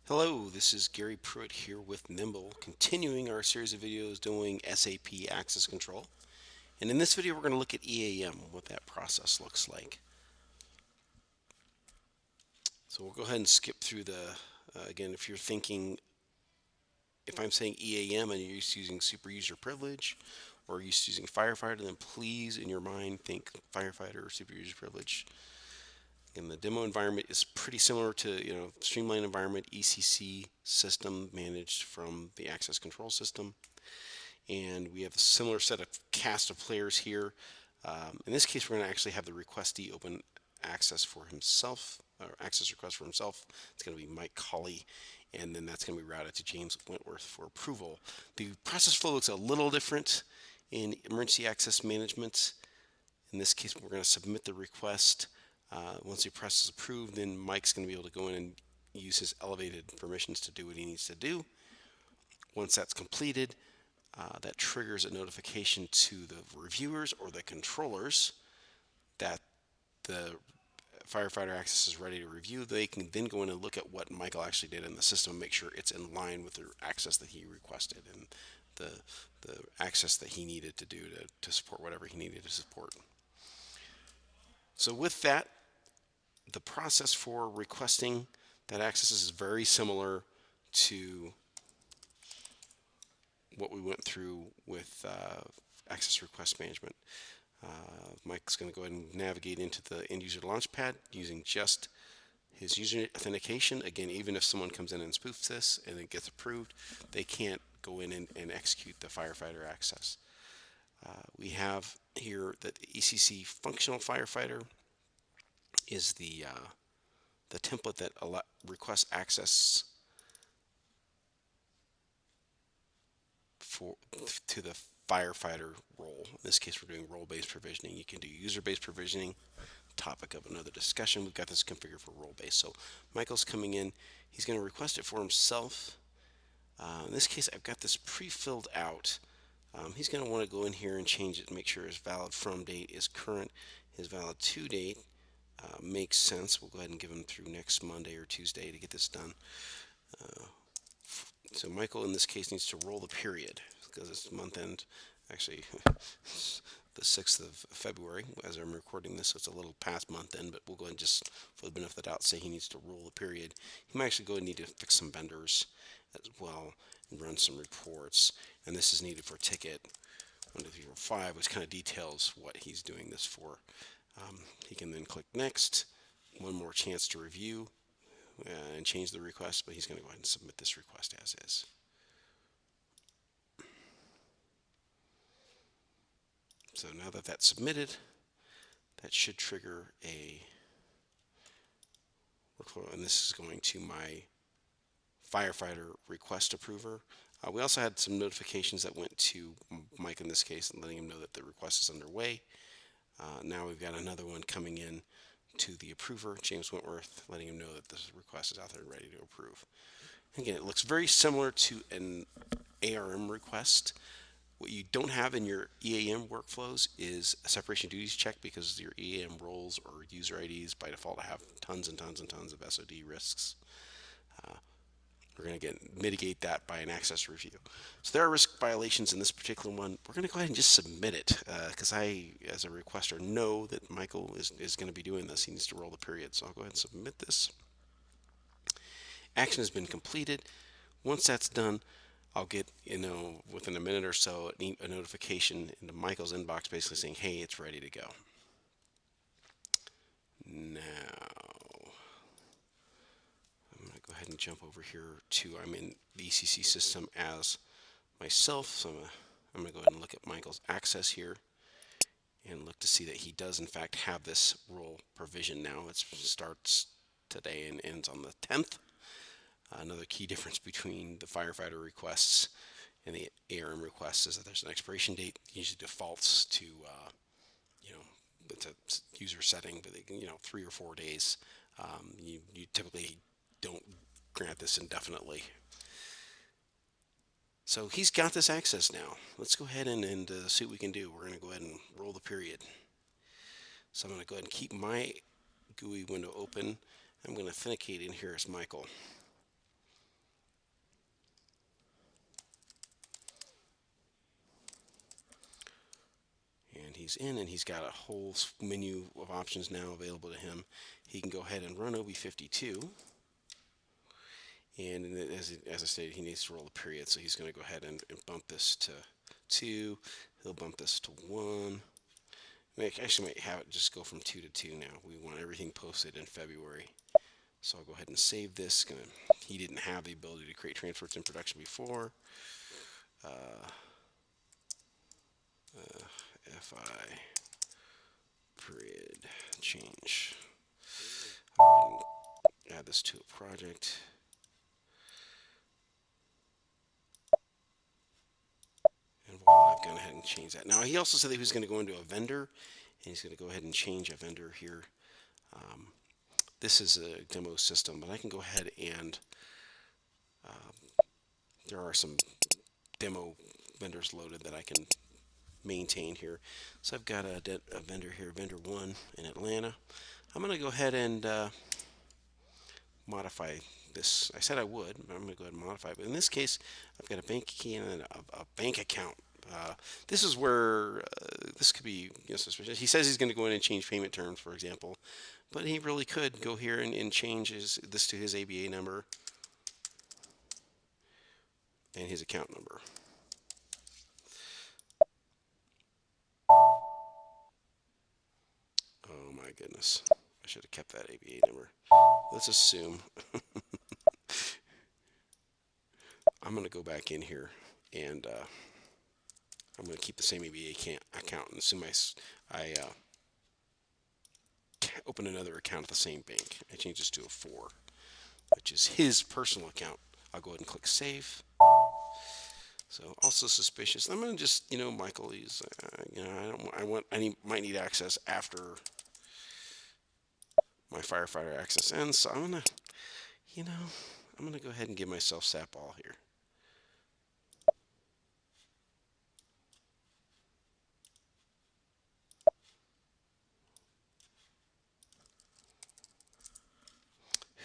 Hello, this is Gary Prewitt here with NIMBL, continuing our series of videos doing SAP Access Control. And in this video, we're going to look at EAM, what that process looks like. So we'll go ahead and skip through again, if you're thinking, if I'm saying EAM and you're used to using super user privilege or used to using firefighter, then please in your mind think firefighter or super user privilege. And the demo environment is pretty similar to, streamlined environment, ECC system managed from the access control system. And we have a similar set of cast of players here. In this case, we're going to actually have the requestee open access for himself, or access request for himself. It's going to be Mike Colley, and then that's going to be routed to James Wentworth for approval. The process flow looks a little different in emergency access management. In this case, we're going to submit the request. Once the request is approved, then Mike's going to be able to go in and use his elevated permissions to do what he needs to do. Once that's completed, that triggers a notification to the reviewers or the controllers that the firefighter access is ready to review. They can then go in and look at what Michael actually did in the system and make sure it's in line with the access that he requested and the access that he needed to do to support whatever he needed to support. So with that, the process for requesting that access is very similar to what we went through with access request management. Mike's going to go ahead and navigate into the end user launchpad using just his user authentication. Again, even if someone comes in and spoofs this and it gets approved, they can't go in and execute the firefighter access. We have here that the ECC functional firefighter is the template that requests access to the firefighter role. In this case, we're doing role-based provisioning. You can do user-based provisioning, topic of another discussion. We've got this configured for role-based. So Michael's coming in. He's going to request it for himself. In this case, I've got this pre-filled out. He's going to want to go in here and change it and make sure his valid from date is current. His valid to date makes sense. We'll go ahead and give him through next Monday or Tuesday to get this done. So Michael in this case needs to roll the period because it's month end, actually the 6th of February as I'm recording this, so it's a little past month end, but we'll go ahead and just, for the benefit of the doubt, say he needs to roll the period. He might actually go and need to fix some vendors as well and run some reports, and this is needed for ticket 12345, which kind of details what he's doing this for. He can then click next, one more chance to review and change the request, but he's going to go ahead and submit this request as is. So now that that's submitted, that should trigger a workflow, and this is going to my firefighter request approver. We also had some notifications that went to Mike in this case, and letting him know that the request is underway. Now we've got another one coming in to the approver, James Wentworth, letting him know that this request is out there ready to approve. Again, it looks very similar to an ARM request. What you don't have in your EAM workflows is a separation duties check because your EAM roles or user IDs by default have tons and tons and tons of SOD risks. We're going to mitigate that by an access review. So there are risk violations in this particular one. We're going to go ahead and just submit it because I, as a requester, know that Michael is going to be doing this. He needs to roll the period. So I'll go ahead and submit this. Action has been completed. Once that's done, I'll get, within a minute or so, a notification into Michael's inbox basically saying, hey, it's ready to go. Now, go ahead and jump over here I'm in the ECC system as myself, so I'm going to go ahead and look at Michael's access here and look to see that he does in fact have this role provision now. It starts today and ends on the 10th. Another key difference between the firefighter requests and the ARM requests is that there's an expiration date. It usually defaults to, it's a user setting, but 3 or 4 days. You typically don't grant this indefinitely. So he's got this access now. Let's go ahead and see what we can do. We're going to go ahead and roll the period. So I'm going to go ahead and keep my GUI window open. I'm going to authenticate in here as Michael. he's in, and he's got a whole menu of options now available to him. He can go ahead and run OB52. And as I stated, he needs to roll a period, so he's going to go ahead and bump this to 2. He'll bump this to 1. We actually might have it just go from 2 to 2 now. We want everything posted in February. So I'll go ahead and save this. He didn't have the ability to create transfers in production before. FI period change. Add this to a project. And voila, I've gone ahead and changed that. Now, he also said that he was going to go into a vendor, and he's going to go ahead and change a vendor here. This is a demo system, but I can go ahead and there are some demo vendors loaded that I can maintain here. So I've got a vendor here, vendor 1 in Atlanta. I'm going to go ahead and modify this. I said I would, but I'm going to go ahead and modify it. But in this case, I've got a bank key and a bank account. This is where this could be suspicious. He says he's going to go in and change payment terms, for example, but he really could go here and change this to his ABA number and his account number. Oh my goodness. I should have kept that ABA number. Let's assume I'm going to go back in here and I'm going to keep the same ABA account and assume I open another account at the same bank. I change this to a 4, which is his personal account. I'll go ahead and click save. So also suspicious. I'm going to just, Michael, he's, I might need access after my firefighter access ends. So I'm going to go ahead and give myself SAP all here.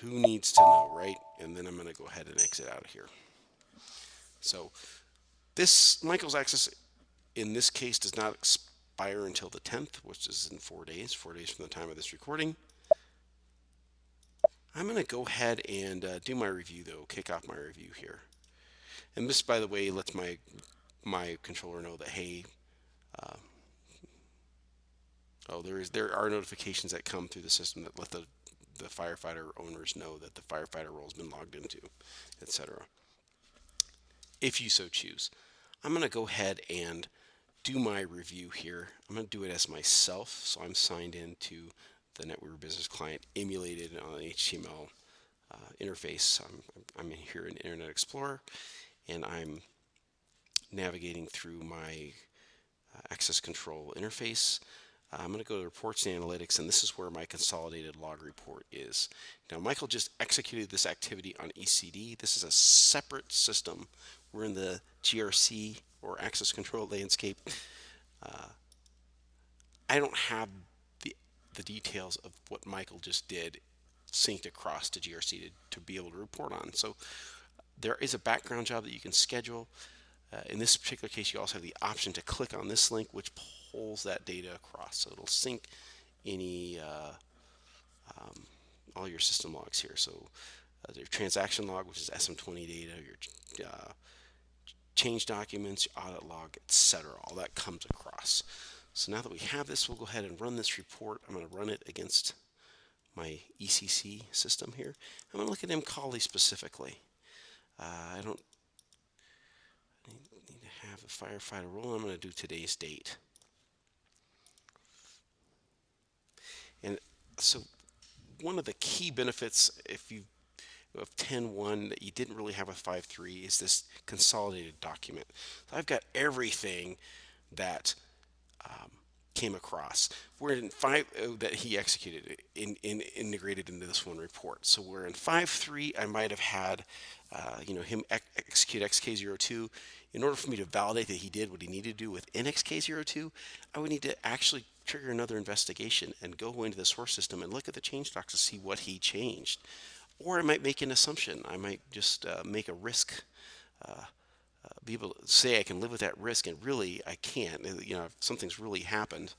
Who needs to know, right? And then I'm going to go ahead and exit out of here. So this Michael's access in this case does not expire until the 10th, which is in 4 days from the time of this recording. I'm going to go ahead and do my review, though, kick off my review here. And this, by the way, lets my controller know that, hey, there are notifications that come through the system that let the firefighter owners know that the firefighter role has been logged into, etc. If you so choose. I'm going to go ahead and do my review here. I'm going to do it as myself, so I'm signed into the NetWeaver Business Client emulated on an HTML interface. I'm here in Internet Explorer, and I'm navigating through my access control interface. I'm going to go to Reports and Analytics, and this is where my consolidated log report is. Now, Michael just executed this activity on ECD. This is a separate system. We're in the GRC, or access control landscape. I don't have the details of what Michael just did synced across to GRC to be able to report on. So there is a background job that you can schedule. In this particular case, you also have the option to click on this link, which pulls that data across. So it'll sync any all your system logs here. So your transaction log, which is SM20 data, your change documents, your audit log, etc. All that comes across. So now that we have this, we'll go ahead and run this report. I'm going to run it against my ECC system here. I'm going to look at mCauley specifically. I don't need to have a firefighter role. I'm going to do today's date. And so one of the key benefits if you of 10.1 that you didn't really have with 5.3 is this consolidated document. So I've got everything that came across. We're in 5 that he executed integrated into this one report. So we're in 5.3. I might have had him execute XK02. In order for me to validate that he did what he needed to do within XK02, I would need to actually trigger another investigation and go into the source system and look at the change docs to see what he changed. Or I might make an assumption. I might just make a risk be able to say I can live with that risk, and really I can't. If something's really happened.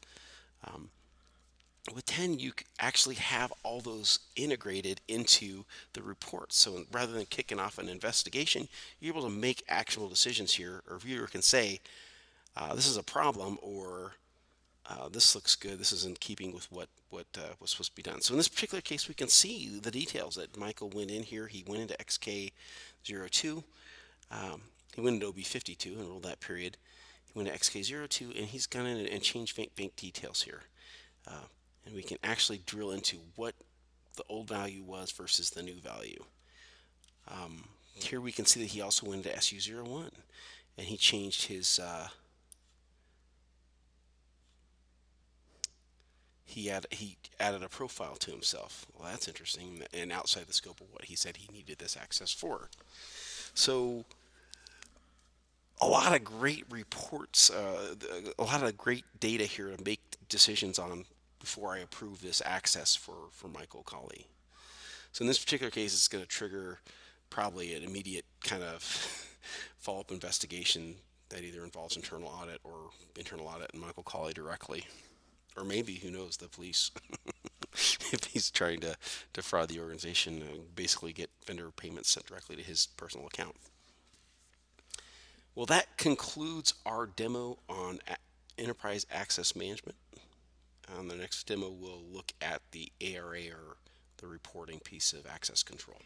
With 10, you actually have all those integrated into the report. So rather than kicking off an investigation, you're able to make actionable decisions here. A reviewer can say, this is a problem, or this looks good. This is in keeping with what was supposed to be done. So in this particular case, we can see the details that Michael went in here. He went into XK02. He went into OB52 and rolled that period. He went to XK02, and he's gone in and changed bank details here. And we can actually drill into what the old value was versus the new value. Here we can see that he also went into SU01, and he changed his he added a profile to himself. Well, that's interesting, and outside the scope of what he said he needed this access for. So a lot of great reports, a lot of great data here to make decisions on before I approve this access for Michael Colley. So in this particular case, it's going to trigger probably an immediate kind of follow-up investigation that either involves internal audit and Michael Colley directly, or maybe, who knows, the police, if he's trying to defraud the organization and basically get vendor payments sent directly to his personal account. Well, that concludes our demo on enterprise access management. On the next demo, we'll look at the ARA, or the reporting piece of access control.